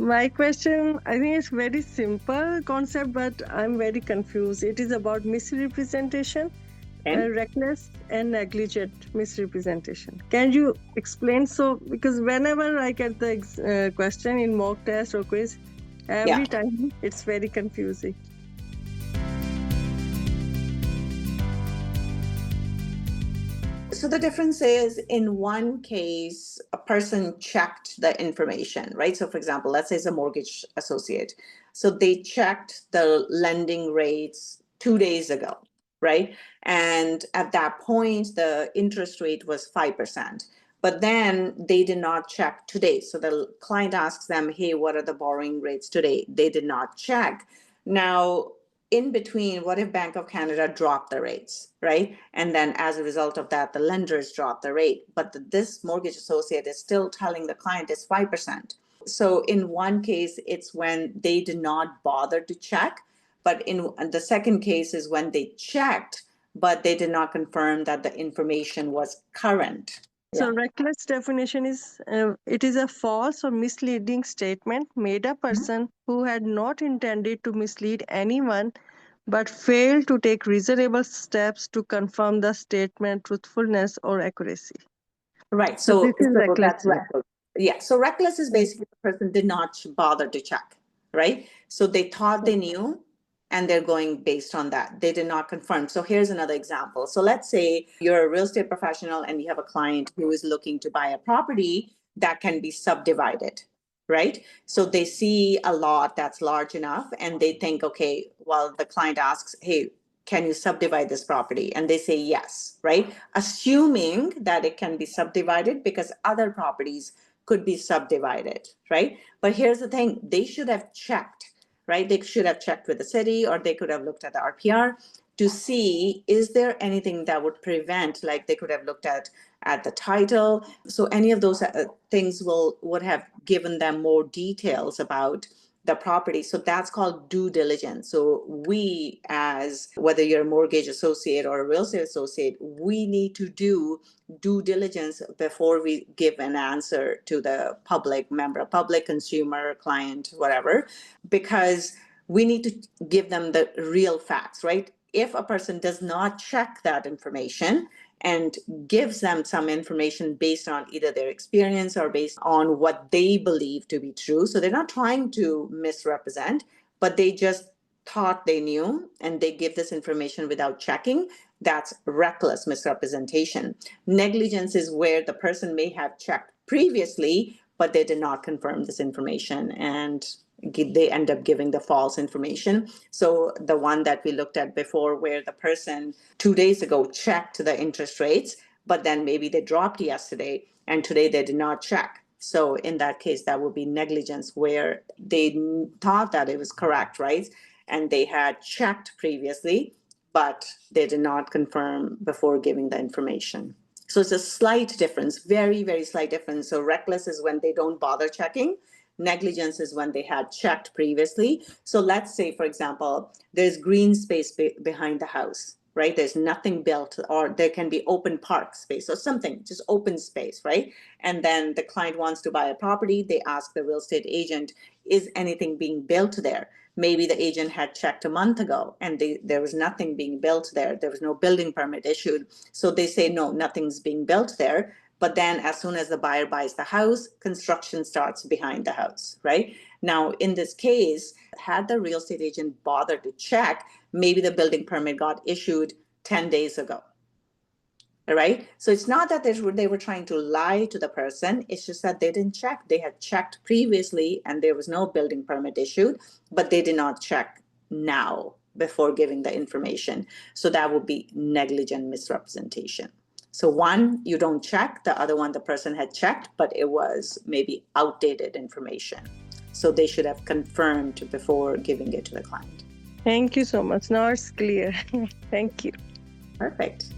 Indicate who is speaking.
Speaker 1: My question, I think it's very simple concept, but I'm very confused. It is about misrepresentation,
Speaker 2: And
Speaker 1: reckless and negligent misrepresentation. Can you explain? So, because whenever I get the question in mock test or quiz, every time it's very confusing.
Speaker 2: so the difference is, in one case, a person checked the information, right? So for example, let's say it's a mortgage associate. So they checked the lending rates 2 days ago, right? And at that point, the interest rate was 5%. But then they did not check today. So the client asks them, hey, what are the borrowing rates today? They did not check. Now, in between, what if Bank of Canada dropped the rates, right? And then as a result of that, the lenders dropped the rate. But this mortgage associate is still telling the client it's 5%. So in one case, it's when they did not bother to check. But in the second case is when they checked, but they did not confirm that the information was current.
Speaker 1: So reckless definition is it is a false or misleading statement made a person who had not intended to mislead anyone but failed to take reasonable steps to confirm the statement truthfulness or accuracy.
Speaker 2: Right.
Speaker 1: So this is reckless.
Speaker 2: That's reckless. Yeah. So reckless is basically the person did not bother to check, right? So they thought they knew and they're going based on that. They did not confirm. So here's another example. So let's say you're a real estate professional and you have a client who is looking to buy a property that can be subdivided, right? So they see a lot that's large enough and they think, okay, well, the client asks, hey, can you subdivide this property? And they say yes, right? Assuming that it can be subdivided because other properties could be subdivided, right? But here's the thing, they should have checked, right? They should have checked with the city, or they could have looked at the RPR to see, is there anything that would prevent, like they could have looked at the title. So any of those things would have given them more details about the property. So that's called due diligence. So we, as whether you're a mortgage associate or a real estate associate, we need to do due diligence before we give an answer to the public member, public, consumer, client, whatever, because we need to give them the real facts, right? If a person does not check that information and gives them some information based on either their experience or based on what they believe to be true. So they're not trying to misrepresent, but they just thought they knew and they give this information without checking. That's reckless misrepresentation. Negligence is where the person may have checked previously, but they did not confirm this information and they end up giving the false information. So the one that we looked at before, where the person 2 days ago checked the interest rates, but then maybe they dropped yesterday and today they did not check. So in that case, that would be negligence, where they thought that it was correct, right? And they had checked previously, but they did not confirm before giving the information. So it's a slight difference, very, very slight difference. So reckless is when they don't bother checking. Negligence is when they had checked previously. So let's say, for example, there's green space behind the house, right? There's nothing built, or there can be open park space or something, just open space, right? And then the client wants to buy a property. They ask the real estate agent, is anything being built there? Maybe the agent had checked a month ago and there was nothing being built there. There was no building permit issued. So they say, no, nothing's being built there. But then as soon as the buyer buys the house, construction starts behind the house, right? Now, in this case, had the real estate agent bothered to check, maybe the building permit got issued 10 days ago, right? So it's not that they were trying to lie to the person. It's just that they didn't check. They had checked previously and there was no building permit issued, but they did not check now before giving the information. So that would be negligent misrepresentation. So one, you don't check. The other one, the person had checked, but it was maybe outdated information. So they should have confirmed before giving it to the client.
Speaker 1: Thank you so much. Now it's clear. Thank you.
Speaker 2: Perfect.